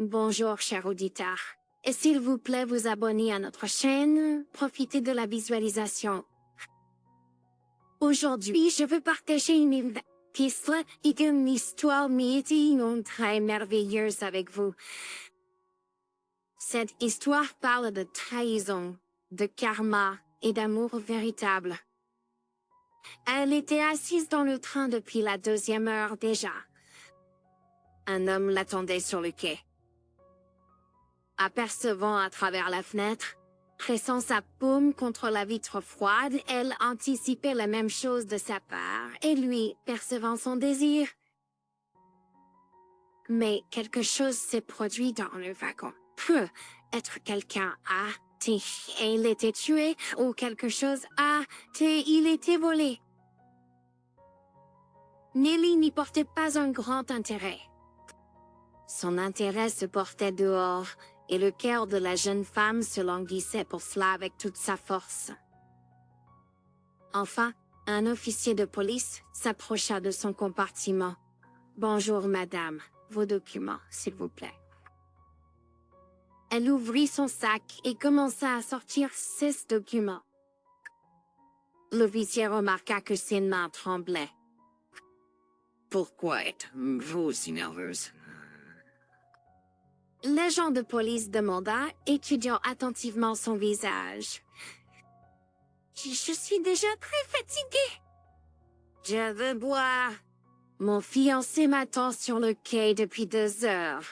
Bonjour, cher auditeur. Et s'il vous plaît, vous abonner à notre chaîne, profitez de la visualisation. Aujourd'hui, je veux partager une piste et une histoire mythique très merveilleuse avec vous. Cette histoire parle de trahison, de karma et d'amour véritable. Elle était assise dans le train depuis la 2e heure déjà. Un homme l'attendait sur le quai. Apercevant à travers la fenêtre, pressant sa paume contre la vitre froide, elle anticipait la même chose de sa part, et lui, percevant son désir. Mais quelque chose s'est produit dans le wagon. Peut être quelqu'un a été, il était tué, ou quelque chose a été, il était volé. Nelly n'y portait pas un grand intérêt. Son intérêt se portait dehors, et le cœur de la jeune femme se languissait pour cela avec toute sa force. Enfin, un officier de police s'approcha de son compartiment. « Bonjour, madame. Vos documents, s'il vous plaît. » Elle ouvrit son sac et commença à sortir 6 documents. L'officier remarqua que ses mains tremblaient. « Pourquoi êtes-vous si nerveuse? » L'agent de police demanda, étudiant attentivement son visage. « Je suis déjà très fatiguée. Je veux boire. Mon fiancé m'attend sur le quai depuis 2 heures.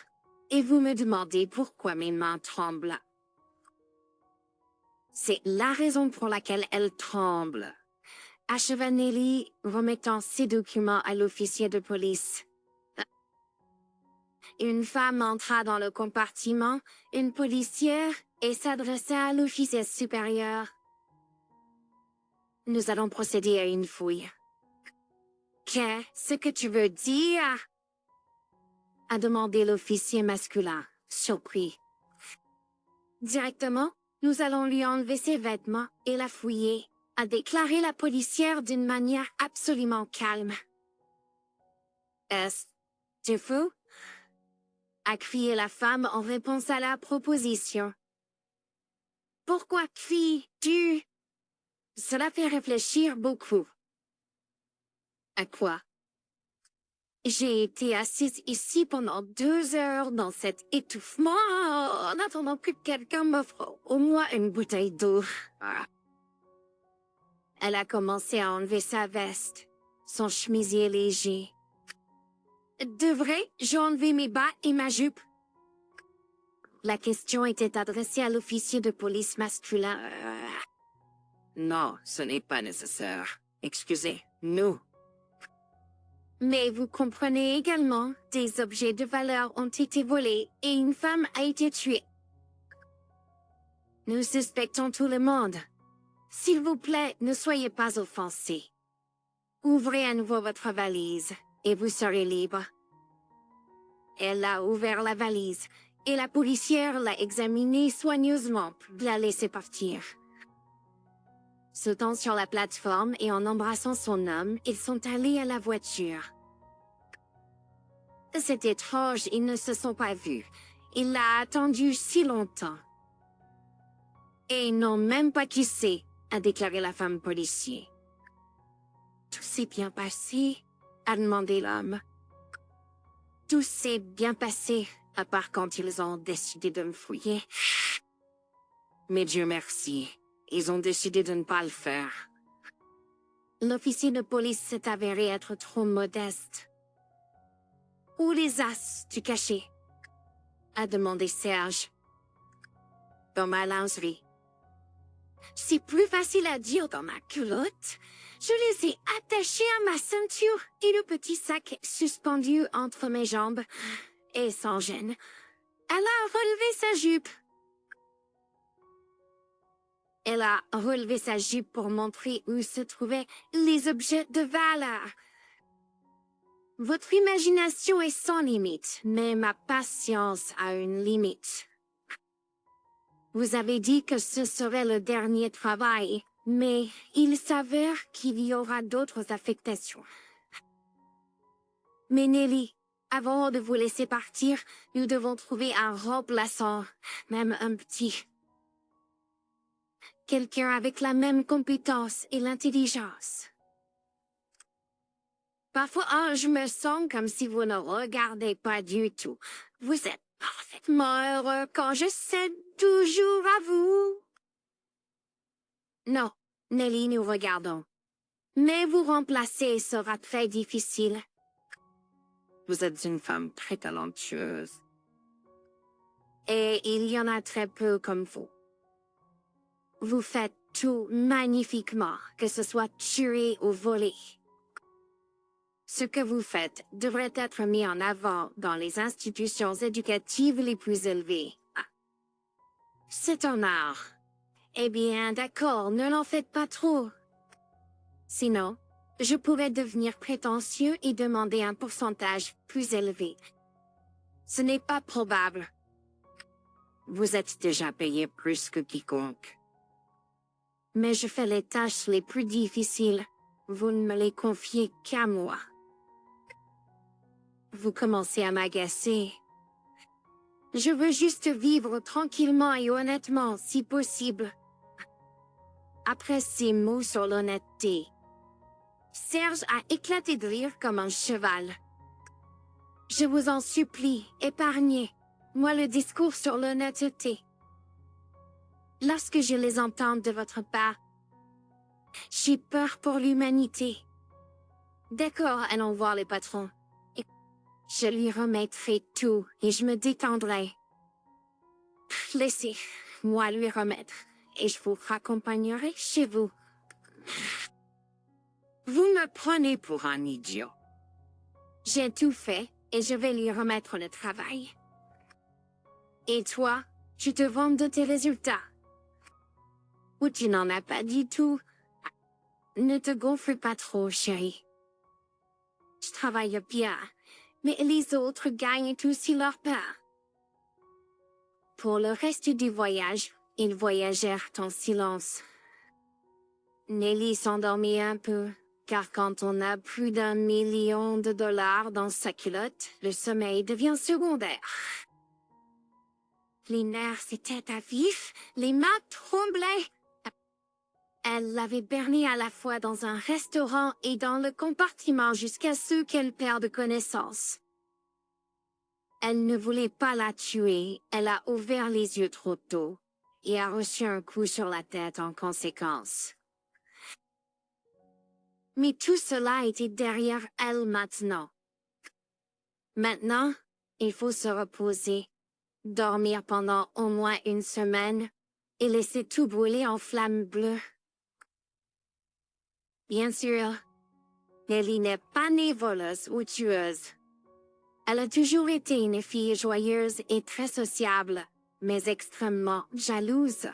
Et vous me demandez pourquoi mes mains tremblent. C'est la raison pour laquelle elles tremblent. » Acheva Nelly, remettant ses documents à l'officier de police. Une femme entra dans le compartiment, une policière, et s'adressa à l'officier supérieur. « Nous allons procéder à une fouille. »« Qu'est-ce que tu veux dire? » a demandé l'officier masculin, surpris. « Directement, nous allons lui enlever ses vêtements et la fouiller, » a déclaré la policière d'une manière absolument calme. « Est-ce fou? » a crié la femme en réponse à la proposition. « Pourquoi cries-tu? » Cela fait réfléchir beaucoup. « À quoi? » J'ai été assise ici pendant 2 heures dans cet étouffement en attendant que quelqu'un m'offre au moins une bouteille d'eau. Elle a commencé à enlever sa veste, son chemisier léger. De vrai, j'ai enlevé mes bas et ma jupe. La question était adressée à l'officier de police masculin. Non, ce n'est pas nécessaire. Excusez, nous. Mais vous comprenez également, des objets de valeur ont été volés et une femme a été tuée. Nous suspectons tout le monde. S'il vous plaît, ne soyez pas offensés. Ouvrez à nouveau votre valise et vous serez libre. Elle a ouvert la valise et la policière l'a examinée soigneusement puis l'a laissé partir. Sautant sur la plateforme et en embrassant son homme, ils sont allés à la voiture. C'est étrange, ils ne se sont pas vus. Il l'a attendu si longtemps. Et ils n'ont même pas kissé, a déclaré la femme policier. Tout s'est bien passé, a demandé l'homme. Tout s'est bien passé, à part quand ils ont décidé de me fouiller. Mais Dieu merci, ils ont décidé de ne pas le faire. L'officier de police s'est avéré être trop modeste. Où les as-tu cachés? A demandé Serge. Dans ma lingerie. C'est plus facile à dire dans ma culotte. Je les ai attachés à ma ceinture et le petit sac suspendu entre mes jambes. Et sans gêne, elle a relevé sa jupe. Elle a relevé sa jupe pour montrer où se trouvaient les objets de valeur. Votre imagination est sans limite, mais ma patience a une limite. Vous avez dit que ce serait le dernier travail, mais il s'avère qu'il y aura d'autres affectations. Mais Nelly, Avant de vous laisser partir, nous devons trouver un remplaçant, même un petit. Quelqu'un avec la même compétence et l'intelligence. Parfois, je me sens comme si vous ne regardez pas du tout. Vous êtes parfaitement heureux quand je cède toujours à vous. Non, Nelly, nous regardons. Mais vous remplacer sera très difficile. Vous êtes une femme très talentueuse. Et il y en a très peu comme vous. Vous faites tout magnifiquement, que ce soit tuer ou voler. Ce que vous faites devrait être mis en avant dans les institutions éducatives les plus élevées. Ah. C'est un art. Eh bien, d'accord, ne l'en faites pas trop. Sinon, je pourrais devenir prétentieux et demander un pourcentage plus élevé. Ce n'est pas probable. Vous êtes déjà payé plus que quiconque. Mais je fais les tâches les plus difficiles. Vous ne me les confiez qu'à moi. Vous commencez à m'agacer. Je veux juste vivre tranquillement et honnêtement, si possible. Après ces mots sur l'honnêteté, Serge a éclaté de rire comme un cheval. Je vous en supplie, épargnez-moi le discours sur l'honnêteté. Lorsque je les entends de votre part, j'ai peur pour l'humanité. D'accord, allons voir le patron. Je lui remettrai tout et je me détendrai. Laissez-moi lui remettre et je vous raccompagnerai chez vous. Vous me prenez pour un idiot. J'ai tout fait et je vais lui remettre le travail. Et toi, tu te vantes de tes résultats. Ou tu n'en as pas du tout. Ne te gonfle pas trop, chérie. Je travaille bien, mais les autres gagnent aussi leur part. Pour le reste du voyage, ils voyagèrent en silence. Nelly s'endormit un peu, car quand on a plus d'1 million de dollars dans sa culotte, le sommeil devient secondaire. Les nerfs s'étaient à vif, les mains tremblaient. Elle l'avait berné à la fois dans un restaurant et dans le compartiment jusqu'à ce qu'elle perde connaissance. Elle ne voulait pas la tuer, elle a ouvert les yeux trop tôt et a reçu un coup sur la tête en conséquence. Mais tout cela était derrière elle maintenant. Maintenant, il faut se reposer, dormir pendant au moins 1 semaine et laisser tout brûler en flammes bleues. Bien sûr, Nelly n'est pas née voleuse ou tueuse. Elle a toujours été une fille joyeuse et très sociable, mais extrêmement jalouse.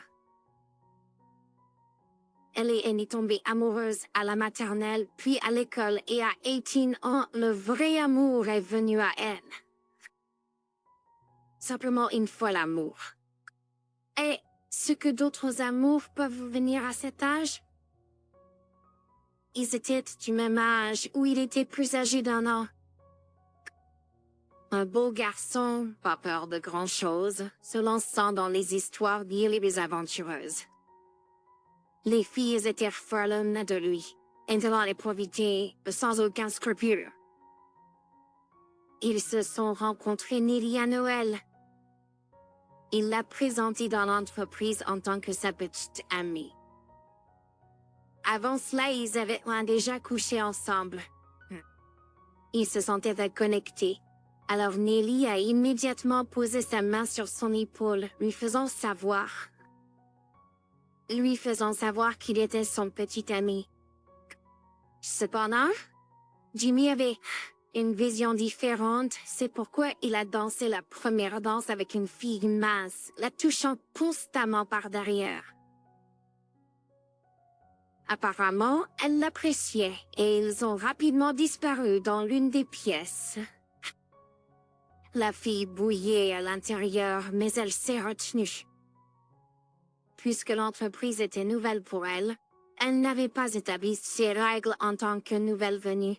Elle est tombée amoureuse à la maternelle, puis à l'école, et à 18 ans, le vrai amour est venu à elle. Simplement une fois l'amour. Et ce que d'autres amours peuvent venir à cet âge? Ils étaient du même âge, ou il était plus âgé d'1 an. Un beau garçon, pas peur de grand-chose, se lançant dans les histoires vieilles et aventureuses. Les filles étaient folles de lui, indolentes et probité, sans aucun scrupule. Ils se sont rencontrés Nelly à Noël. Il l'a présentée dans l'entreprise en tant que sa petite amie. Avant cela, ils avaient déjà couché ensemble. Ils se sentaient connectés. Alors Nelly a immédiatement posé sa main sur son épaule, lui faisant savoir qu'il était son petit ami. Cependant, Jimmy avait une vision différente, c'est pourquoi il a dansé la première danse avec une fille mince, la touchant constamment par derrière. Apparemment, elle l'appréciait et ils ont rapidement disparu dans l'une des pièces. La fille bouillait à l'intérieur, mais elle s'est retenue. Puisque l'entreprise était nouvelle pour elle, elle n'avait pas établi ses règles en tant que nouvelle venue.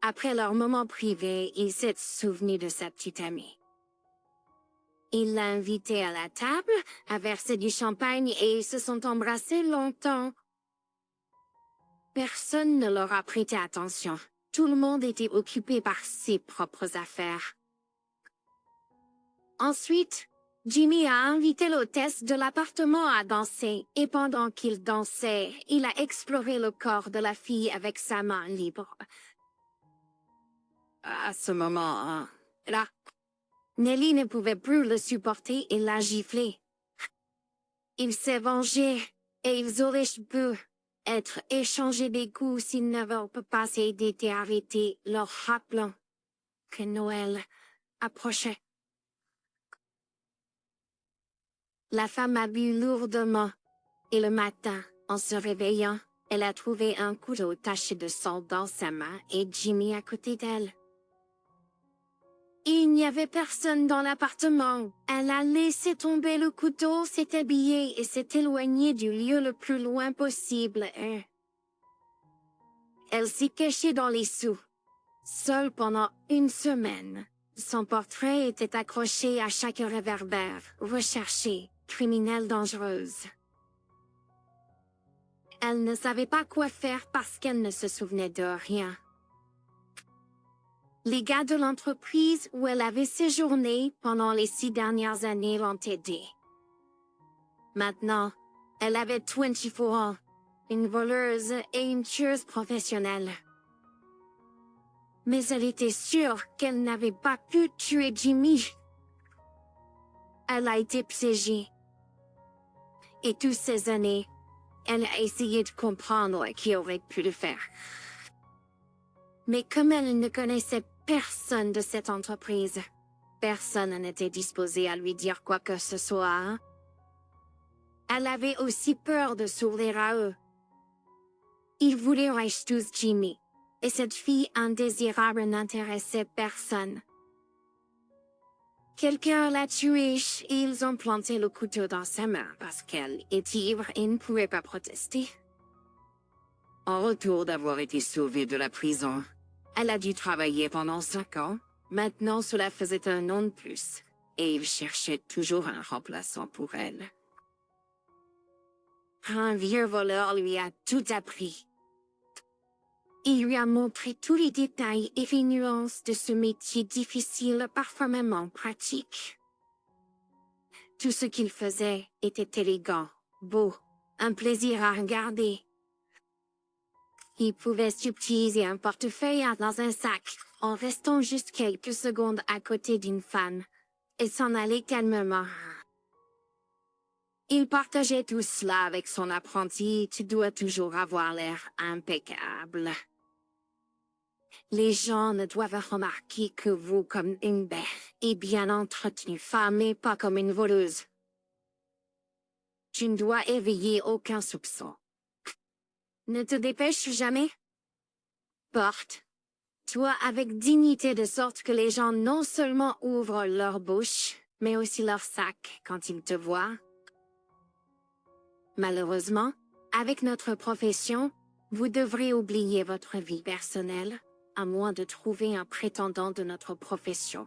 Après leur moment privé, il s'est souvenu de sa petite amie. Il l'a invitée à la table, a versé du champagne et ils se sont embrassés longtemps. Personne ne leur a prêté attention. Tout le monde était occupé par ses propres affaires. Ensuite, Jimmy a invité l'hôtesse de l'appartement à danser et pendant qu'il dansait, il a exploré le corps de la fille avec sa main libre. À ce moment, Là, Nelly ne pouvait plus le supporter et l'a giflé. Il s'est vengé et ils auraient pu être échangés des coups s'ils n'avaient pas été arrêtés, leur rappelant que Noël approchait. La femme a bu lourdement et le matin, en se réveillant, elle a trouvé un couteau taché de sang dans sa main et Jimmy à côté d'elle. Il n'y avait personne dans l'appartement. Elle a laissé tomber le couteau, s'est habillée et s'est éloignée du lieu le plus loin possible. Elle s'est cachée dans les sous. Seule pendant une semaine. Son portrait était accroché à chaque réverbère, recherché, criminelle dangereuse. Elle ne savait pas quoi faire parce qu'elle ne se souvenait de rien. Les gars de l'entreprise où elle avait séjourné pendant les 6 dernières années l'ont aidée. Maintenant, elle avait 24 ans, une voleuse et une tueuse professionnelle. Mais elle était sûre qu'elle n'avait pas pu tuer Jimmy. Elle a été piégée. Et toutes ces années, elle a essayé de comprendre qui aurait pu le faire. Mais comme elle ne connaissait personne de cette entreprise, personne n'était disposé à lui dire quoi que ce soit. Elle avait aussi peur de s'ouvrir à eux. Ils voulaient racheter Jimmy, et cette fille indésirable n'intéressait personne. Quelqu'un l'a tuée et ils ont planté le couteau dans sa main parce qu'elle était ivre et ne pouvait pas protester. en retour d'avoir été sauvée de la prison, elle a dû travailler pendant 5 ans. Maintenant, cela faisait un an de plus, et il cherchait toujours un remplaçant pour elle. Un vieux voleur lui a tout appris. Il lui a montré tous les détails et les nuances de ce métier difficile, parfaitement pratique. Tout ce qu'il faisait était élégant, beau, un plaisir à regarder. Il pouvait subtiliser un portefeuille dans un sac, en restant juste quelques secondes à côté d'une femme, et s'en aller calmement. Il partageait tout cela avec son apprenti, tu dois toujours avoir l'air impeccable. Les gens ne doivent remarquer que vous comme une belle et bien entretenue femme et pas comme une voleuse. Tu ne dois éveiller aucun soupçon. Ne te dépêche jamais. Porte-toi avec dignité de sorte que les gens non seulement ouvrent leur bouche, mais aussi leur sac quand ils te voient. Malheureusement, avec notre profession, vous devrez oublier votre vie personnelle, à moins de trouver un prétendant de notre profession.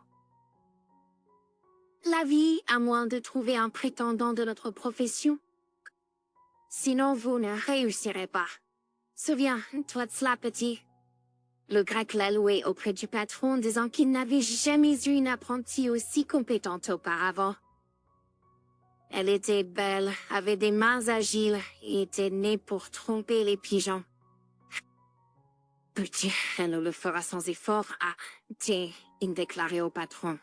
La vie, à moins de trouver un prétendant de notre profession. Sinon, vous ne réussirez pas. Souviens-toi de cela, petit. Le grec l'a loué auprès du patron, disant qu'il n'avait jamais eu une apprentie aussi compétente auparavant. Elle était belle, avait des mains agiles et était née pour tromper les pigeons. Petit, elle le fera sans effort, a-t-il déclaré au patron.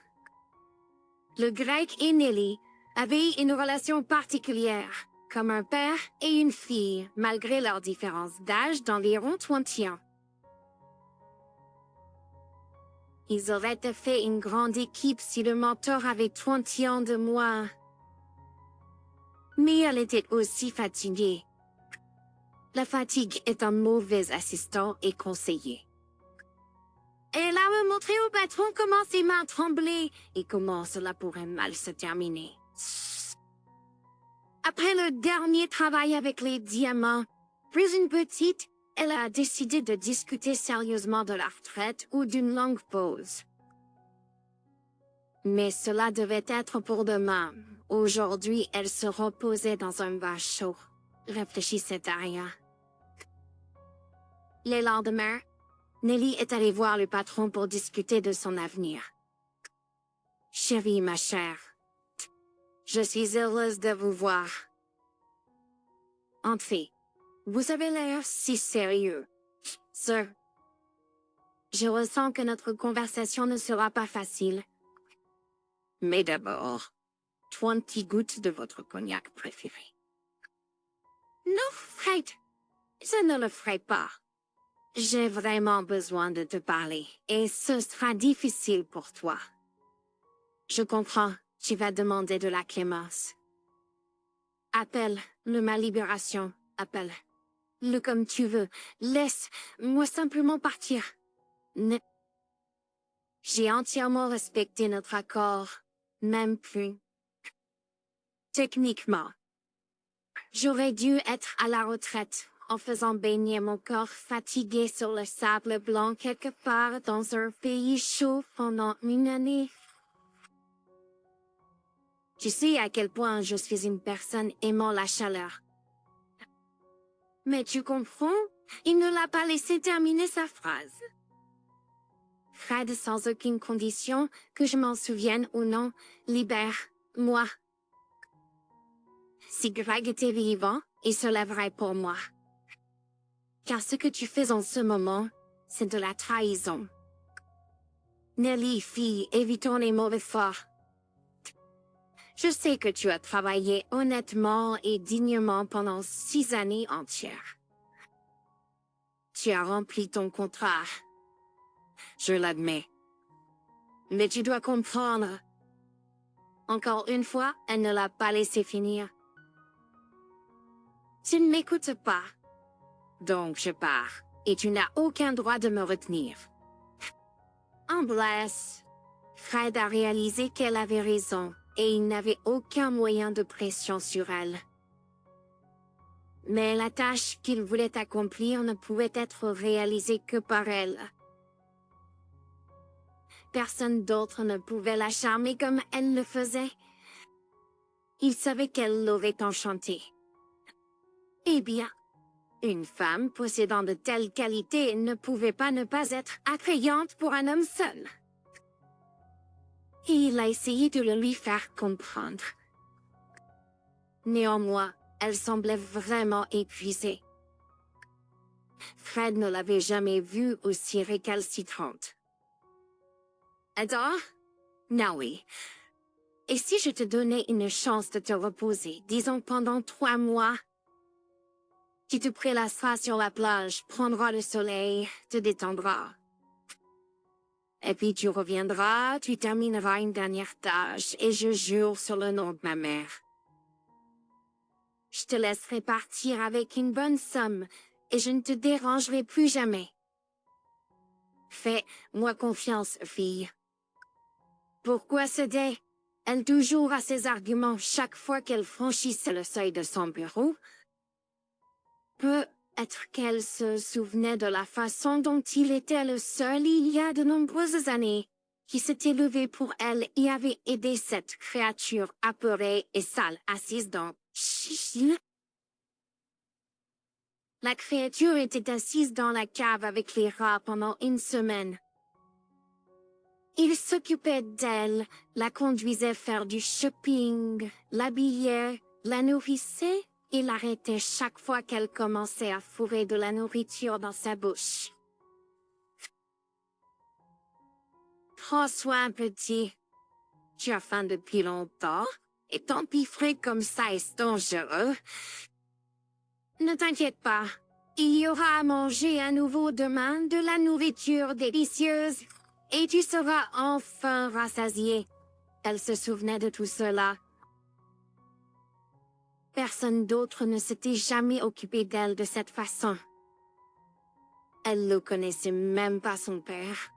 Le grec et Nelly avaient une relation particulière, comme un père et une fille, malgré leur différence d'âge d'environ 20 ans. Ils auraient fait une grande équipe si le mentor avait 20 ans de moins. Mais elle était aussi fatiguée. La fatigue est un mauvais assistant et conseiller. Elle a montré au patron comment ses mains tremblaient et comment cela pourrait mal se terminer. Après le dernier travail avec les diamants, plus une petite, elle a décidé de discuter sérieusement de la retraite ou d'une longue pause. Mais cela devait être pour demain. Aujourd'hui, elle se reposait dans un bain chaud, réfléchissait Daria. Le lendemain, Nelly est allée voir le patron pour discuter de son avenir. « Chérie, ma chère, je suis heureuse de vous voir. Entrez, vous avez l'air si sérieux. Sir, je ressens que notre conversation ne sera pas facile. Mais d'abord, 20 gouttes de votre cognac préféré. » Non, Fred, je ne le ferai pas. J'ai vraiment besoin de te parler, et ce sera difficile pour toi. Je comprends, tu vas demander de la clémence. Appelle-le ma libération, appelle-le comme tu veux. Laisse-moi simplement partir. J'ai entièrement respecté notre accord, même plus. Techniquement, j'aurais dû être à la retraite en faisant baigner mon corps fatigué sur le sable blanc quelque part dans un pays chaud pendant une année. Tu sais à quel point je suis une personne aimant la chaleur. Mais tu comprends, il ne l'a pas laissé terminer sa phrase. Fred, sans aucune condition, que je m'en souvienne ou non, libère-moi. Si Greg était vivant, il se lèverait pour moi. Car ce que tu fais en ce moment, c'est de la trahison. Nelly, fille, évitons les mauvais forts. Je sais que tu as travaillé honnêtement et dignement pendant 6 années entières. Tu as rempli ton contrat. Je l'admets. Mais tu dois comprendre. Encore une fois, elle ne l'a pas laissé finir. Tu ne m'écoutes pas. Donc je pars, et tu n'as aucun droit de me retenir. En blesse, Fred a réalisé qu'elle avait raison, et il n'avait aucun moyen de pression sur elle. Mais la tâche qu'il voulait accomplir ne pouvait être réalisée que par elle. Personne d'autre ne pouvait la charmer comme elle le faisait. Il savait qu'elle l'aurait enchantée. Eh bien, une femme possédant de telles qualités ne pouvait pas ne pas être attrayante pour un homme seul. Et il a essayé de le lui faire comprendre. Néanmoins, elle semblait vraiment épuisée. Fred ne l'avait jamais vue aussi récalcitrante. Adore? Non, oui. Et si je te donnais une chance de te reposer, disons pendant 3 mois? Tu te prélasseras sur la plage, prendras le soleil, te détendras. Et puis tu reviendras, tu termineras une dernière tâche, et je jure sur le nom de ma mère. Je te laisserai partir avec une bonne somme, et je ne te dérangerai plus jamais. Fais-moi confiance, fille. Pourquoi céder? Elle toujours a ses arguments chaque fois qu'elle franchissait le seuil de son bureau. Peut-être qu'elle se souvenait de la façon dont il était le seul il y a de nombreuses années, qui s'était levé pour elle et avait aidé cette créature apeurée et sale assise dans... La créature était assise dans la cave avec les rats pendant 1 semaine. Il s'occupait d'elle, la conduisait faire du shopping, l'habillait, la nourrissait et l'arrêtait chaque fois qu'elle commençait à fourrer de la nourriture dans sa bouche. Prends soin, petit. Tu as faim depuis longtemps, et ton piffret comme ça est dangereux. Ne t'inquiète pas, il y aura à manger à nouveau demain de la nourriture délicieuse, et tu seras enfin rassasié. Elle se souvenait de tout cela. Personne d'autre ne s'était jamais occupé d'elle de cette façon. Elle ne connaissait même pas son père.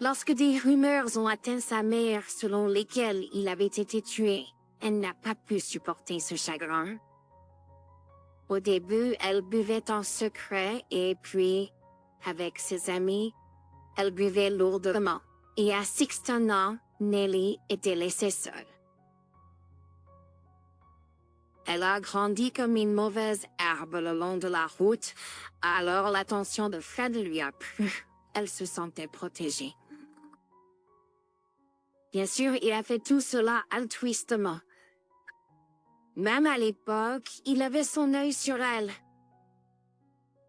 Lorsque des rumeurs ont atteint sa mère selon lesquelles il avait été tué, elle n'a pas pu supporter ce chagrin. Au début, elle buvait en secret et puis, avec ses amis, elle buvait lourdement. Et à 16 ans, Nelly était laissée seule. Elle a grandi comme une mauvaise herbe le long de la route, alors l'attention de Fred lui a plu. Elle se sentait protégée. Bien sûr, il a fait tout cela altruistement. Même à l'époque, il avait son œil sur elle.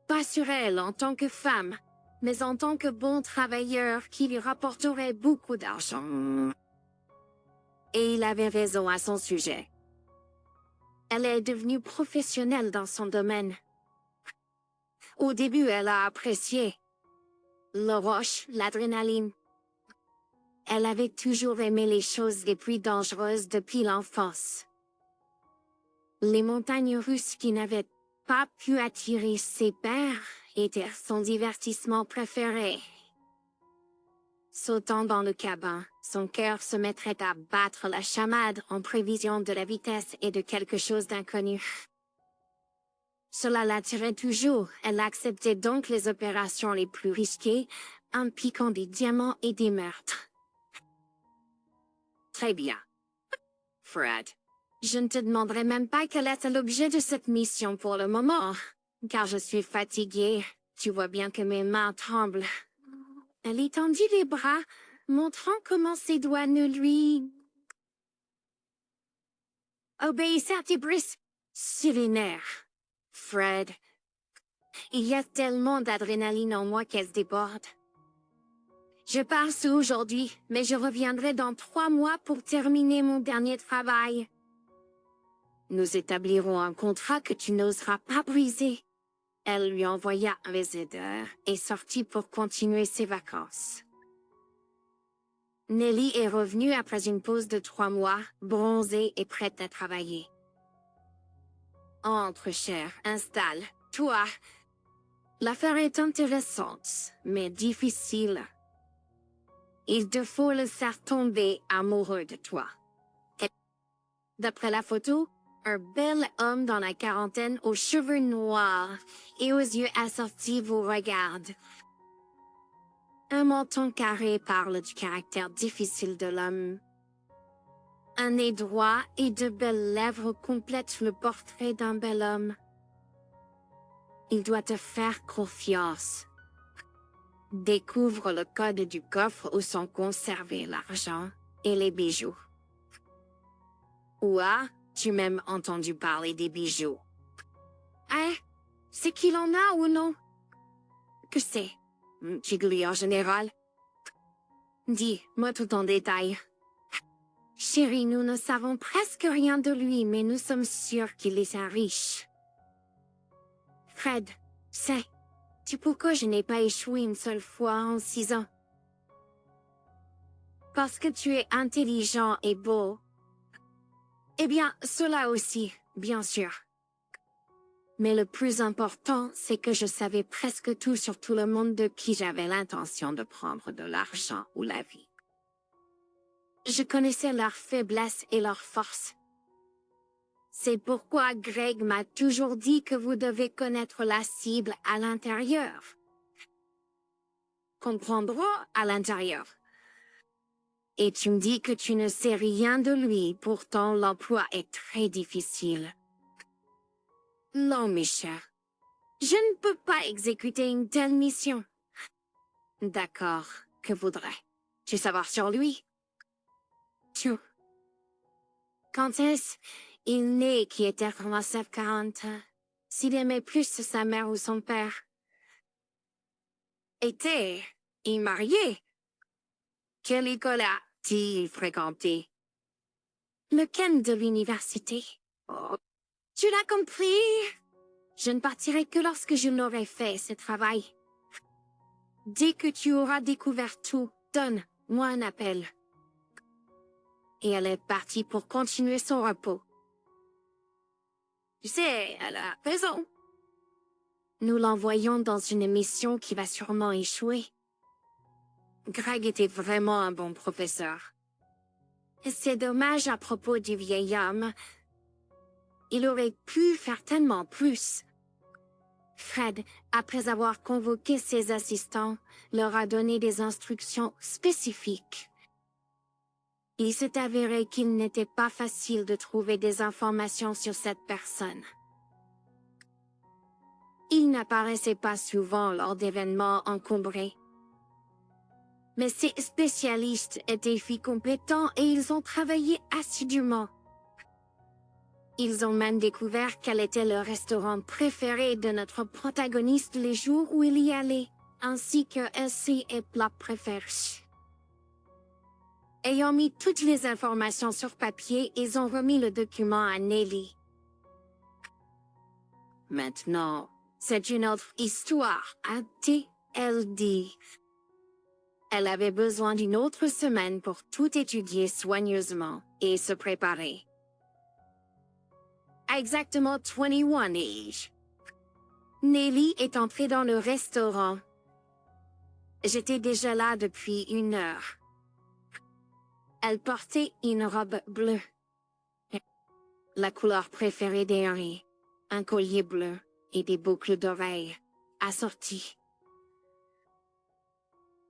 Pas sur elle en tant que femme, mais en tant que bon travailleur qui lui rapporterait beaucoup d'argent. Et il avait raison à son sujet. Elle est devenue professionnelle dans son domaine. Au début, elle a apprécié le rush, l'adrénaline. Elle avait toujours aimé les choses les plus dangereuses depuis l'enfance. Les montagnes russes qui n'avaient pas pu attirer ses pairs étaient son divertissement préféré. Sautant dans le cabin, son cœur se mettrait à battre la chamade en prévision de la vitesse et de quelque chose d'inconnu. Cela l'attirait toujours. Elle acceptait donc les opérations les plus risquées, impliquant des diamants et des meurtres. Très bien. Fred. Je ne te demanderai même pas quel est l'objet de cette mission pour le moment, car je suis fatiguée. Tu vois bien que mes mains tremblent. Elle étendit les bras, montrant comment ses doigts ne lui obéissaient à Tibris sur les nerfs. Fred, il y a tellement d'adrénaline en moi qu'elle se déborde. Je pars aujourd'hui, mais je reviendrai dans 3 mois pour terminer mon dernier travail. Nous établirons un contrat que tu n'oseras pas briser. Elle lui envoya un baiser et sortit pour continuer ses vacances. Nelly est revenue après une pause de 3 mois, bronzée et prête à travailler. Entre, chère, installe-toi. L'affaire est intéressante, mais difficile. Il te faut le faire tomber amoureux de toi. D'après la photo, un bel homme dans la quarantaine aux cheveux noirs et aux yeux assortis vous regarde. Un menton carré parle du caractère difficile de l'homme. Un nez droit et de belles lèvres complètent le portrait d'un bel homme. Il doit te faire confiance. Découvre le code du coffre où sont conservés l'argent et les bijoux. Ouah, tu m'as entendu parler des bijoux. Hein? C'est qu'il en a ou non? Que c'est? Chigli en général? Dis-moi tout en détail. Chérie, nous ne savons presque rien de lui, mais nous sommes sûrs qu'il est un riche. Fred, sais-tu pourquoi je n'ai pas échoué une seule fois en 6 ans? Parce que tu es intelligent et beau. Eh bien, cela aussi, bien sûr. Mais le plus important, c'est que je savais presque tout sur tout le monde de qui j'avais l'intention de prendre de l'argent ou la vie. Je connaissais leurs faiblesses et leurs forces. C'est pourquoi Greg m'a toujours dit que vous devez connaître la cible à l'intérieur. Comprendre à l'intérieur. Et tu me dis que tu ne sais rien de lui, pourtant l'emploi est très difficile. Non, mes chers. Je ne peux pas exécuter une telle mission. D'accord, que voudrais-tu savoir sur lui? Tout. Quand est-ce il naît qui était en 1940? S'il aimait plus sa mère ou son père? Était-il marié? Quelle école a-t-il fréquenté? Lequel de l'université? Oh, tu l'as compris? Je ne partirai que lorsque je l'aurai fait, ce travail. Dès que tu auras découvert tout, donne-moi un appel. Et elle est partie pour continuer son repos. Tu sais, elle a raison. Nous l'envoyons dans une mission qui va sûrement échouer. Greg était vraiment un bon professeur. C'est dommage à propos du vieil homme. Il aurait pu faire tellement plus. Fred, après avoir convoqué ses assistants, leur a donné des instructions spécifiques. Il s'est avéré qu'il n'était pas facile de trouver des informations sur cette personne. Il n'apparaissait pas souvent lors d'événements encombrés. Mais ces spécialistes étaient filles compétents et ils ont travaillé assidûment. Ils ont même découvert quel était le restaurant préféré de notre protagoniste les jours où il y allait, ainsi que ses plats préférés. Ayant mis toutes les informations sur papier, ils ont remis le document à Nelly. Maintenant, c'est une autre histoire, a-t-elle dit. Elle avait besoin d'une autre semaine pour tout étudier soigneusement et se préparer. À exactement 21 âges. Nelly est entrée dans le restaurant. J'étais déjà là depuis 1 heure. Elle portait une robe bleue. La couleur préférée d'Henry. Un collier bleu et des boucles d'oreilles assorties.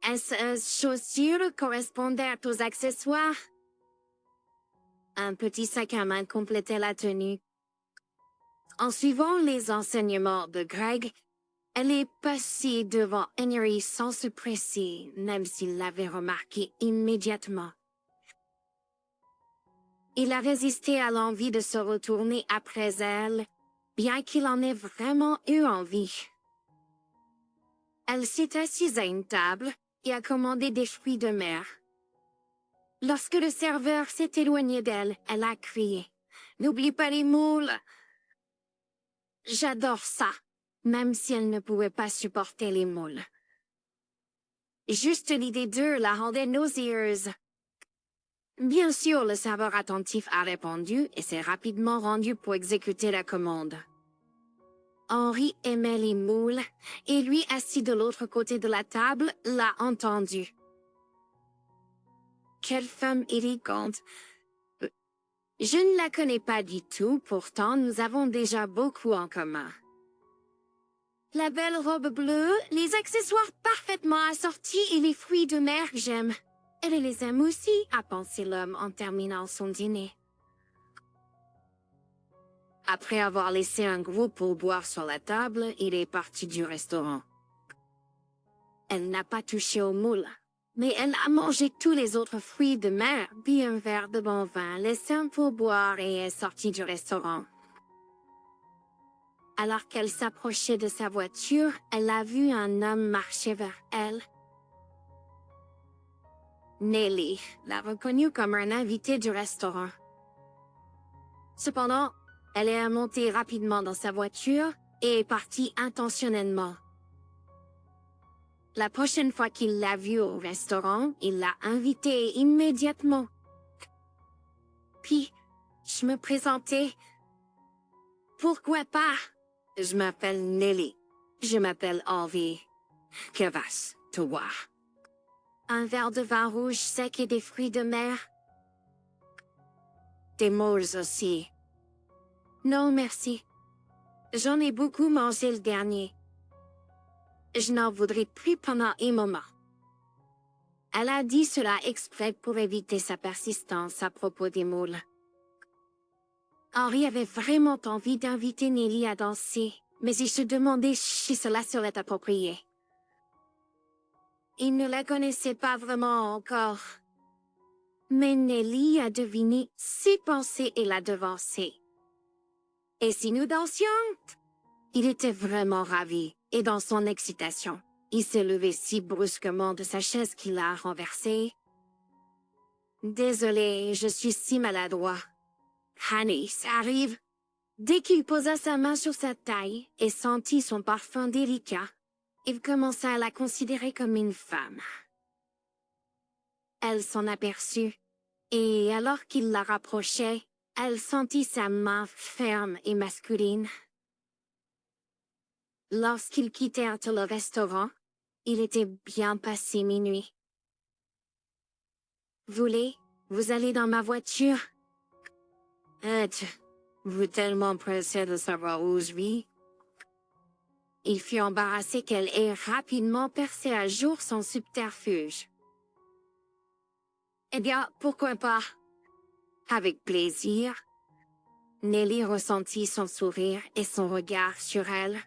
Ces chaussures correspondaient aux accessoires. Un petit sac à main complétait la tenue. En suivant les enseignements de Greg, elle est passée devant Henry sans se presser, même s'il l'avait remarqué immédiatement. Il a résisté à l'envie de se retourner après elle, bien qu'il en ait vraiment eu envie. Elle s'est assise à une table et a commandé des fruits de mer. Lorsque le serveur s'est éloigné d'elle, elle a crié « N'oublie pas les moules !» J'adore ça, même si elle ne pouvait pas supporter les moules. Juste l'idée d'eux la rendait nauséeuse. Bien sûr, le serveur attentif a répondu et s'est rapidement rendu pour exécuter la commande. Henry aimait les moules et lui, assis de l'autre côté de la table, l'a entendu. Quelle femme élégante! Je ne la connais pas du tout, pourtant nous avons déjà beaucoup en commun. La belle robe bleue, les accessoires parfaitement assortis et les fruits de mer que j'aime. Elle les aime aussi, a pensé l'homme en terminant son dîner. Après avoir laissé un gros pourboire sur la table, il est parti du restaurant. Elle n'a pas touché aux moules, mais elle a mangé tous les autres fruits de mer, bu un verre de bon vin, laissé un pourboire et est sortie du restaurant. Alors qu'elle s'approchait de sa voiture, elle a vu un homme marcher vers elle. Nelly l'a reconnu comme un invité du restaurant. Cependant, elle est montée rapidement dans sa voiture et est partie intentionnellement. La prochaine fois qu'il l'a vue au restaurant, il l'a invitée immédiatement. Puis, je me présentais. Pourquoi pas? Je m'appelle Nelly. Je m'appelle Henry. Que va-t-il, toi? Un verre de vin rouge sec et des fruits de mer. Des moules aussi. Non, merci. J'en ai beaucoup mangé le dernier. Je n'en voudrais plus pendant un moment. Elle a dit cela exprès pour éviter sa persistance à propos des moules. Henry avait vraiment envie d'inviter Nelly à danser, mais il se demandait si cela serait approprié. Il ne la connaissait pas vraiment encore. Mais Nelly a deviné ses pensées et l'a devancée. Et si nous dansions? Il était vraiment ravi, et dans son excitation, il s'est levé si brusquement de sa chaise qu'il l'a renversée. Désolé, je suis si maladroit. Honey, ça arrive. Dès qu'il posa sa main sur sa taille et sentit son parfum délicat, il commença à la considérer comme une femme. Elle s'en aperçut, et alors qu'il la rapprochait, elle sentit sa main ferme et masculine. Lorsqu'ils quittèrent le restaurant, il était bien passé minuit. Vous allez dans ma voiture? Vous tellement pressé de savoir où je vis? Il fut embarrassé qu'elle ait rapidement percé à jour son subterfuge. Eh bien, pourquoi pas? Avec plaisir. Nelly ressentit son sourire et son regard sur elle.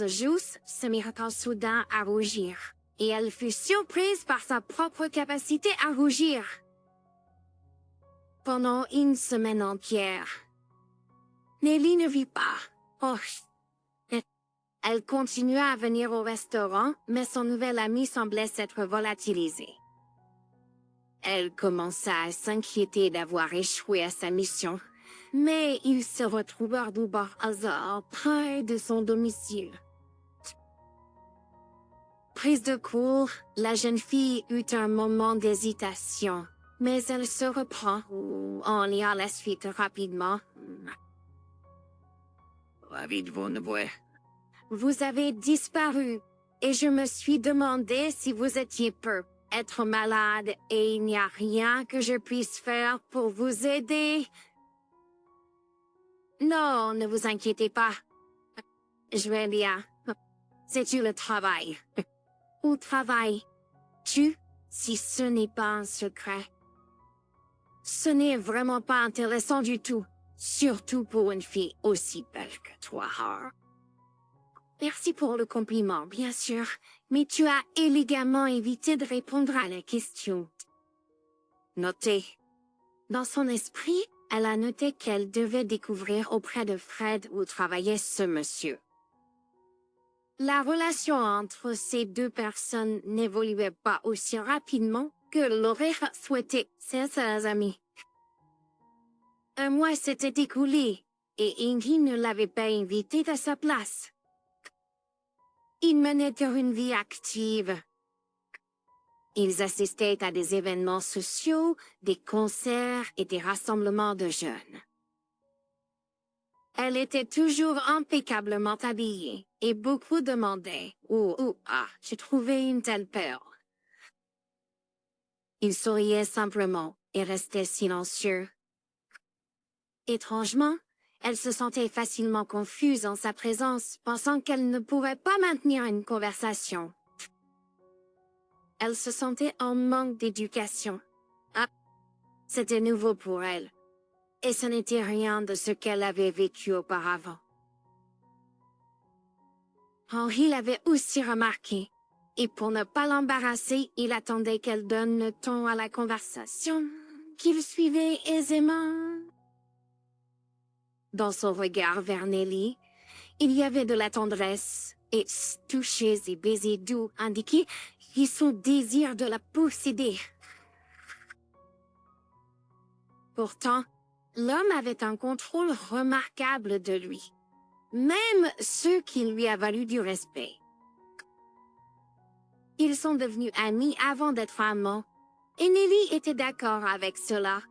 Jus se mit soudain à rougir, et elle fut surprise par sa propre capacité à rougir. Pendant une semaine entière, Nelly ne vit pas. Oh, elle continua à venir au restaurant, mais son nouvel ami semblait s'être volatilisé. Elle commença à s'inquiéter d'avoir échoué à sa mission, mais ils se retrouvèrent par hasard près de son domicile. Prise de court, la jeune fille eut un moment d'hésitation, mais elle se reprend en liant la suite rapidement. Ravi de vous revoir. Vous avez disparu, et je me suis demandé si vous étiez être malade, et il n'y a rien que je puisse faire pour vous aider. Non, ne vous inquiétez pas. Je vais bien. C'est-tu le travail? Où travailles-tu, si ce n'est pas un secret? Ce n'est vraiment pas intéressant du tout, surtout pour une fille aussi belle que toi. Merci pour le compliment, bien sûr, mais tu as élégamment évité de répondre à la question. Notez. Dans son esprit, elle a noté qu'elle devait découvrir auprès de Fred où travaillait ce monsieur. La relation entre ces deux personnes n'évoluait pas aussi rapidement que l'aurait souhaité ses amis. Un mois s'était écoulé, et Ingy ne l'avait pas invité à sa place. Ils menaient une vie active. Ils assistaient à des événements sociaux, des concerts et des rassemblements de jeunes. Elle était toujours impeccablement habillée, et beaucoup demandaient « Où j'ai trouvé une telle perle ?» Il souriait simplement et restait silencieux. Étrangement, elle se sentait facilement confuse en sa présence, pensant qu'elle ne pourrait pas maintenir une conversation. Elle se sentait en manque d'éducation. Ah, c'était nouveau pour elle, et ce n'était rien de ce qu'elle avait vécu auparavant. Henry l'avait aussi remarqué, et pour ne pas l'embarrasser, il attendait qu'elle donne le ton à la conversation, qu'il suivait aisément. Dans son regard vers Nelly, il y avait de la tendresse, et touchés et baisers doux indiquaient son désir de la posséder. Pourtant, l'homme avait un contrôle remarquable de lui, même ce qui lui a valu du respect. Ils sont devenus amis avant d'être amants, et Nelly était d'accord avec cela.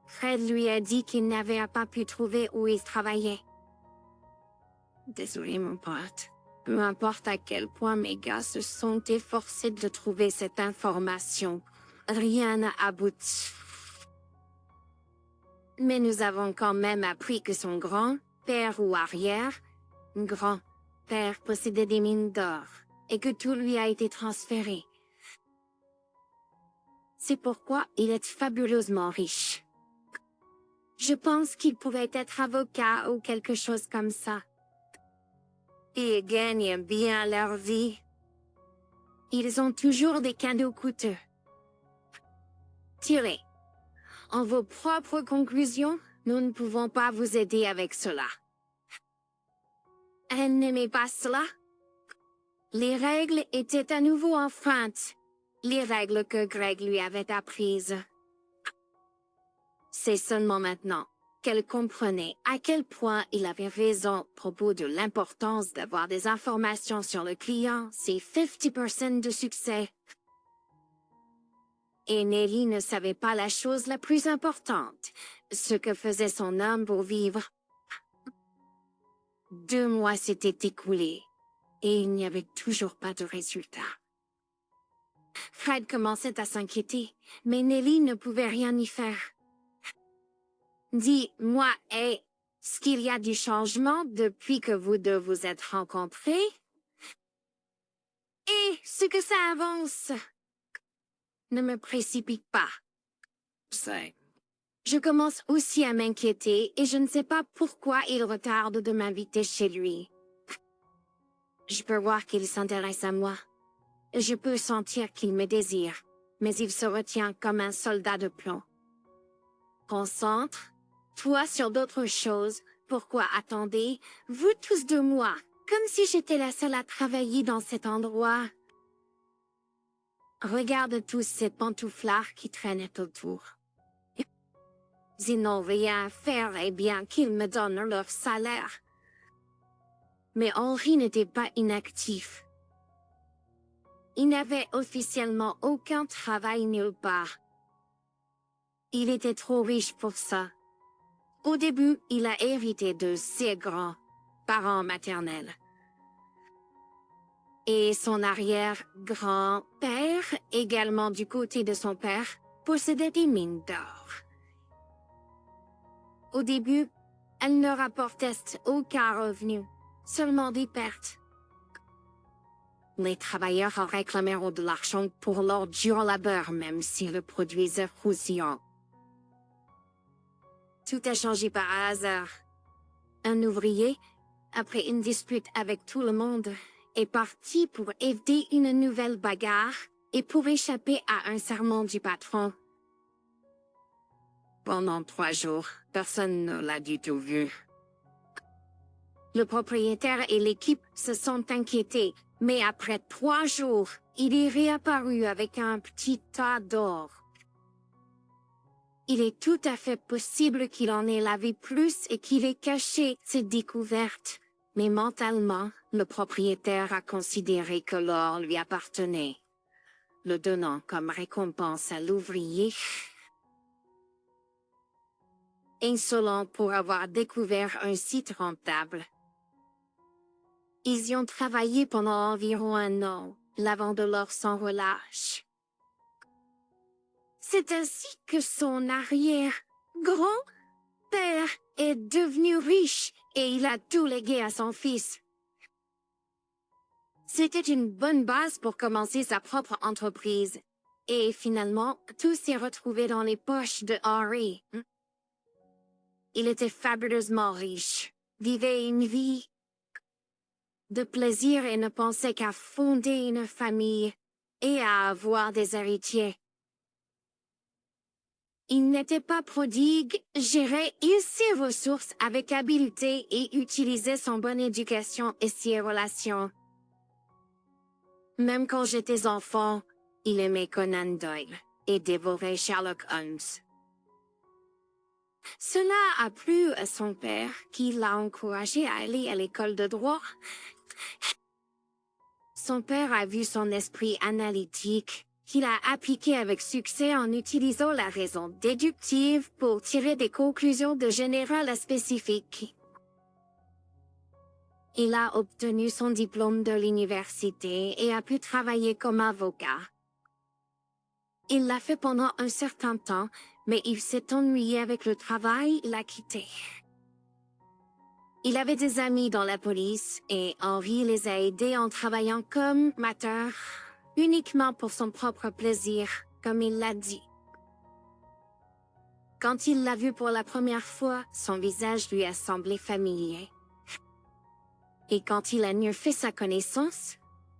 Fred lui a dit qu'il n'avait pas pu trouver où il travaillait. Désolé, mon pote. Peu importe à quel point mes gars se sont efforcés de trouver cette information, rien n'a abouti. Mais nous avons quand même appris que son grand-père ou arrière-grand-père possédait des mines d'or et que tout lui a été transféré. C'est pourquoi il est fabuleusement riche. Je pense qu'il pouvait être avocat ou quelque chose comme ça. Ils gagnent bien leur vie. Ils ont toujours des cadeaux coûteux. Tirez. En vos propres conclusions, nous ne pouvons pas vous aider avec cela. Elle n'aimait pas cela. Les règles étaient à nouveau enfreintes. Les règles que Greg lui avait apprises. C'est seulement maintenant qu'elle comprenait à quel point il avait raison à propos de l'importance d'avoir des informations sur le client, c'est 50% de succès. Et Nelly ne savait pas la chose la plus importante, ce que faisait son homme pour vivre. 2 mois s'étaient écoulés, et il n'y avait toujours pas de résultat. Fred commençait à s'inquiéter, mais Nelly ne pouvait rien y faire. Dis-moi, est-ce qu'il y a du changement depuis que vous deux vous êtes rencontrés? Et ce que ça avance. Ne me précipite pas. C'est... Je commence aussi à m'inquiéter et je ne sais pas pourquoi il retarde de m'inviter chez lui. Je peux voir qu'il s'intéresse à moi. Je peux sentir qu'il me désire, mais il se retient comme un soldat de plomb. Concentre-toi sur d'autres choses. Pourquoi attendez-vous tous de moi, comme si j'étais la seule à travailler dans cet endroit? Regarde tous ces pantouflards qui traînaient autour. Ils n'ont rien à faire et bien qu'ils me donnent leur salaire. Mais Henri n'était pas inactif. Il n'avait officiellement aucun travail nulle part. Il était trop riche pour ça. Au début, il a hérité de ses grands-parents maternels. Et son arrière-grand-père, également du côté de son père, possédait des mines d'or. Au début, elle ne rapportait aucun revenu, seulement des pertes. Les travailleurs en réclamèrent de l'argent pour leur dur labeur, même s'ils le produisaient croustillant. Tout a changé par hasard. Un ouvrier, après une dispute avec tout le monde, est parti pour éviter une nouvelle bagarre et pour échapper à un sermon du patron. Pendant 3 jours, personne ne l'a du tout vu. Le propriétaire et l'équipe se sont inquiétés, mais après 3 jours, il est réapparu avec un petit tas d'or. Il est tout à fait possible qu'il en ait lavé plus et qu'il ait caché cette découverte. Mais mentalement, le propriétaire a considéré que l'or lui appartenait, le donnant comme récompense à l'ouvrier. Insolent pour avoir découvert un site rentable. Ils y ont travaillé pendant environ 1 an, lavant de l'or sans relâche. C'est ainsi que son arrière-grand-père est devenu riche et il a tout légué à son fils. C'était une bonne base pour commencer sa propre entreprise. Et finalement, tout s'est retrouvé dans les poches de Henri. Il était fabuleusement riche, vivait une vie de plaisir et ne pensait qu'à fonder une famille et à avoir des héritiers. Il n'était pas prodigue, gérait ses ressources avec habileté et utilisait son bonne éducation et ses relations. Même quand j'étais enfant, il aimait Conan Doyle et dévorait Sherlock Holmes. Cela a plu à son père, qui l'a encouragé à aller à l'école de droit. Son père a vu son esprit analytique, qu'il a appliqué avec succès en utilisant la raison déductive pour tirer des conclusions de général à spécifique. Il a obtenu son diplôme de l'université et a pu travailler comme avocat. Il l'a fait pendant un certain temps, mais il s'est ennuyé avec le travail, l'a quitté. Il avait des amis dans la police et Henri les a aidés en travaillant comme mateur, uniquement pour son propre plaisir, comme il l'a dit. Quand il l'a vu pour la première fois, son visage lui a semblé familier. Et quand il a mieux fait sa connaissance,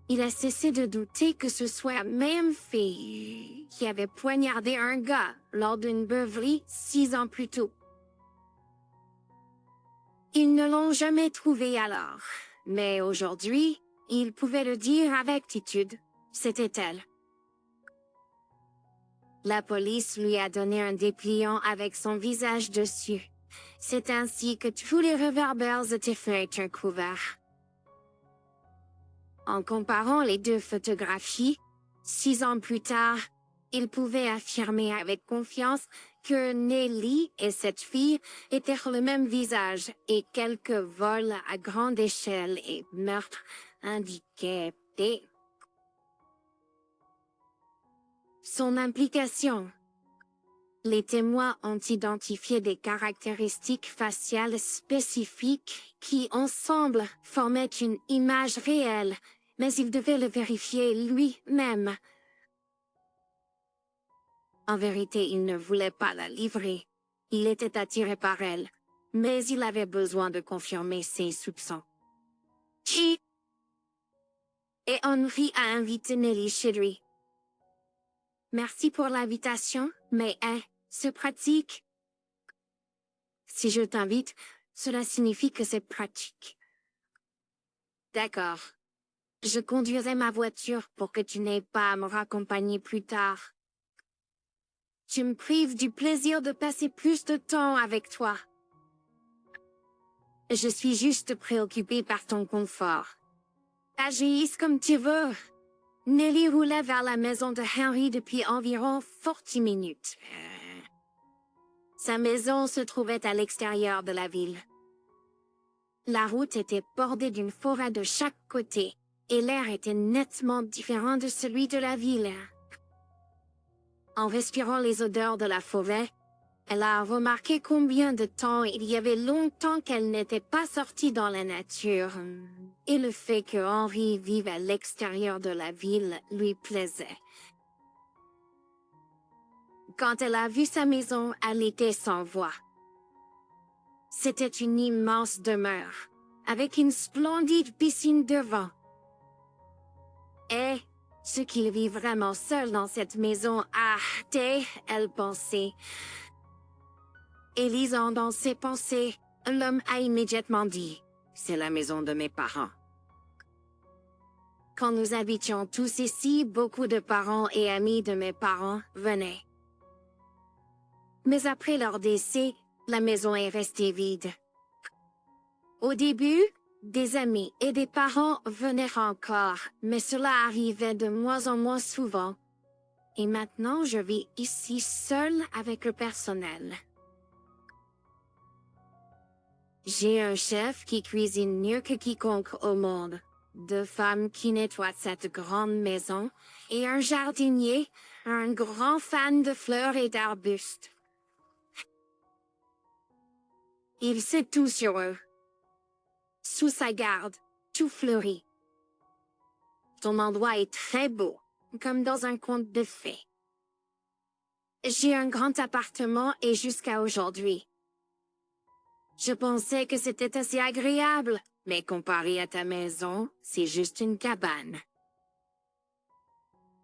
il a cessé de douter que ce soit la même fille qui avait poignardé un gars lors d'une beuverie 6 ans plus tôt. Ils ne l'ont jamais trouvée alors, mais aujourd'hui, il pouvait le dire avec attitude. C'était elle. La police lui a donné un dépliant avec son visage dessus. C'est ainsi que tous les réverbères étaient faits un couvert. En comparant les 2 photographies, 6 ans plus tard, il pouvait affirmer avec confiance que Nelly et cette fille étaient le même visage et quelques vols à grande échelle et meurtres handicapés. Son implication. Les témoins ont identifié des caractéristiques faciales spécifiques qui, ensemble, formaient une image réelle, mais il devait le vérifier lui-même. En vérité, il ne voulait pas la livrer. Il était attiré par elle, mais il avait besoin de confirmer ses soupçons. Et Henry a invité Nelly chez lui. Merci pour l'invitation, mais c'est pratique. Si je t'invite, cela signifie que c'est pratique. D'accord. Je conduirai ma voiture pour que tu n'aies pas à me raccompagner plus tard. Tu me prives du plaisir de passer plus de temps avec toi. Je suis juste préoccupée par ton confort. Agisse comme tu veux. Nelly roulait vers la maison de Henry depuis environ 40 minutes. Sa maison se trouvait à l'extérieur de la ville. La route était bordée d'une forêt de chaque côté, et l'air était nettement différent de celui de la ville. En respirant les odeurs de la forêt, elle a remarqué combien de temps il y avait longtemps qu'elle n'était pas sortie dans la nature, et le fait que Henry vive à l'extérieur de la ville lui plaisait. Quand elle a vu sa maison, elle était sans voix. C'était une immense demeure, avec une splendide piscine devant. Et ce qu'il vit vraiment seul dans cette maison, elle pensait. Et lisant dans ses pensées, l'homme a immédiatement dit « C'est la maison de mes parents ». Quand nous habitions tous ici, beaucoup de parents et amis de mes parents venaient. Mais après leur décès, la maison est restée vide. Au début, des amis et des parents venaient encore, mais cela arrivait de moins en moins souvent. Et maintenant, je vis ici seule avec le personnel. J'ai un chef qui cuisine mieux que quiconque au monde, 2 femmes qui nettoient cette grande maison, et un jardinier, un grand fan de fleurs et d'arbustes. Il sait tout sur eux. Sous sa garde, tout fleurit. Ton endroit est très beau, comme dans un conte de fées. J'ai un grand appartement et jusqu'à aujourd'hui. Je pensais que c'était assez agréable, mais comparé à ta maison, c'est juste une cabane.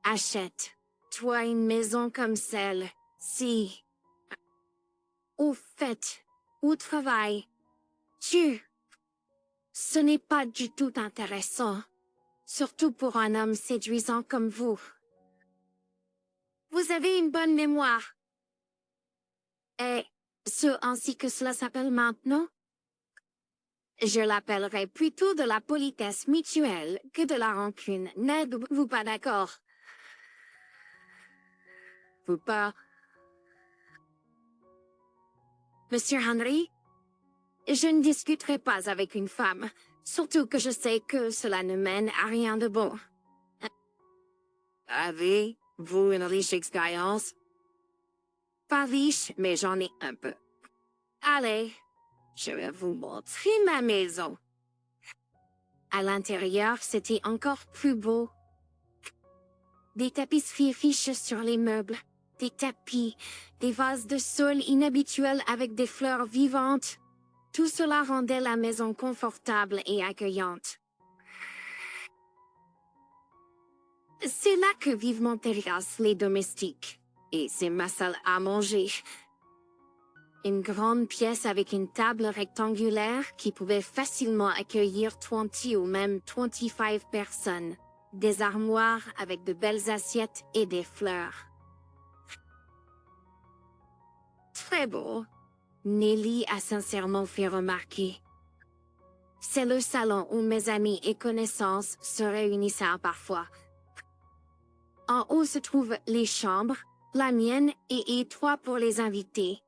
Achète, toi, une maison comme celle, si... Au fait, où travailles-tu? Ce n'est pas du tout intéressant, surtout pour un homme séduisant comme vous. Vous avez une bonne mémoire. Et ce ainsi que cela s'appelle maintenant? Je l'appellerai plutôt de la politesse mutuelle que de la rancune. N'êtes-vous pas d'accord? Vous pas? Monsieur Henry? Je ne discuterai pas avec une femme, surtout que je sais que cela ne mène à rien de bon. Avez-vous une riche expérience? Pas riche, mais j'en ai un peu. Allez, je vais vous montrer ma maison. À l'intérieur, c'était encore plus beau. Des tapisseries riches sur les meubles, des tapis, des vases de sol inhabituels avec des fleurs vivantes. Tout cela rendait la maison confortable et accueillante. C'est là que vivent Monterias, les domestiques. Et c'est ma salle à manger. Une grande pièce avec une table rectangulaire qui pouvait facilement accueillir 20 ou même 25 personnes. Des armoires avec de belles assiettes et des fleurs. Très beau. Nelly a sincèrement fait remarquer. C'est le salon où mes amis et connaissances se réunissent parfois. En haut se trouvent les chambres, la mienne et 3 pour les invités.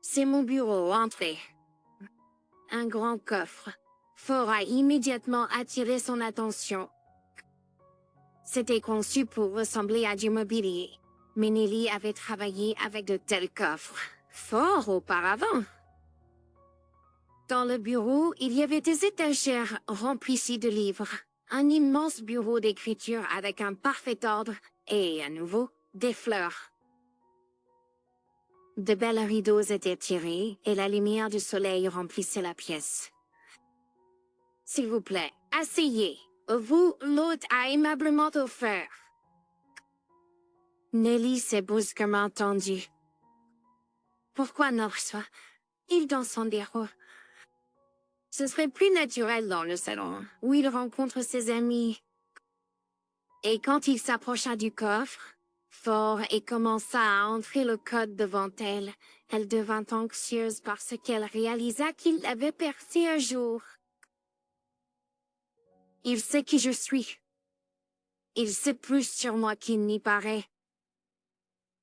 C'est mon bureau, entrez. Un grand coffre. Fort a immédiatement attiré son attention. C'était conçu pour ressembler à du mobilier, Mais Nelly avait travaillé avec de tels coffres fort auparavant. Dans le bureau, il y avait des étagères remplies de livres, un immense bureau d'écriture avec un parfait ordre et, à nouveau, des fleurs. De belles rideaux étaient tirés et la lumière du soleil remplissait la pièce. « S'il vous plaît, asseyez. Vous, l'hôte a aimablement offert. » Nelly s'est brusquement tendue. Pourquoi non il dans son bureau? Ce serait plus naturel dans le salon, où il rencontre ses amis. Et quand il s'approcha du coffre, fort et commença à entrer le code devant elle, elle devint anxieuse parce qu'elle réalisa qu'il l'avait percé un jour. Il sait qui je suis. Il sait plus sur moi qu'il n'y paraît.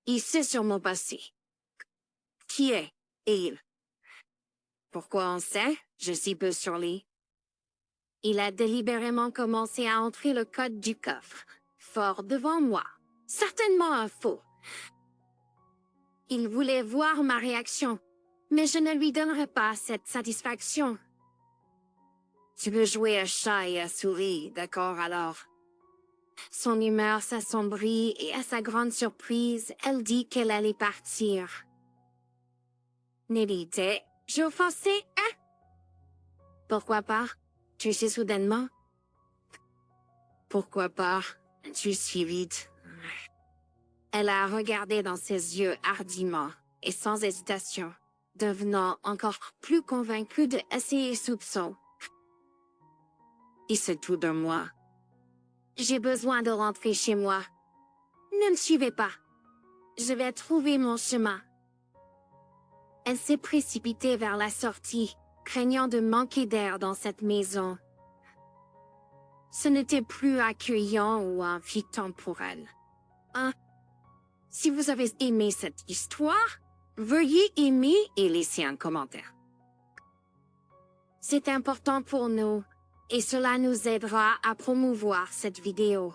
Il sait sur mon passé. Qui est il? Pourquoi on sait? Je suis peu sur lui. Il a délibérément commencé à entrer le code du coffre, fort devant moi. Certainement un faux. Il voulait voir ma réaction, mais je ne lui donnerai pas cette satisfaction. Tu veux jouer à chat et à souris, d'accord alors? Son humeur s'assombrit et à sa grande surprise, elle dit qu'elle allait partir. Nelly, j'ai offensé, hein? Pourquoi pas? Tu sais soudainement? Pourquoi pas? Tu suis vite. Elle a regardé dans ses yeux hardiment et sans hésitation, devenant encore plus convaincue de ses soupçons. Il sait tout de moi. J'ai besoin de rentrer chez moi. Ne me suivez pas. Je vais trouver mon chemin. Elle s'est précipitée vers la sortie, craignant de manquer d'air dans cette maison. Ce n'était plus accueillant ou invitant pour elle. Si vous avez aimé cette histoire, veuillez aimer et laisser un commentaire. C'est important pour nous et cela nous aidera à promouvoir cette vidéo.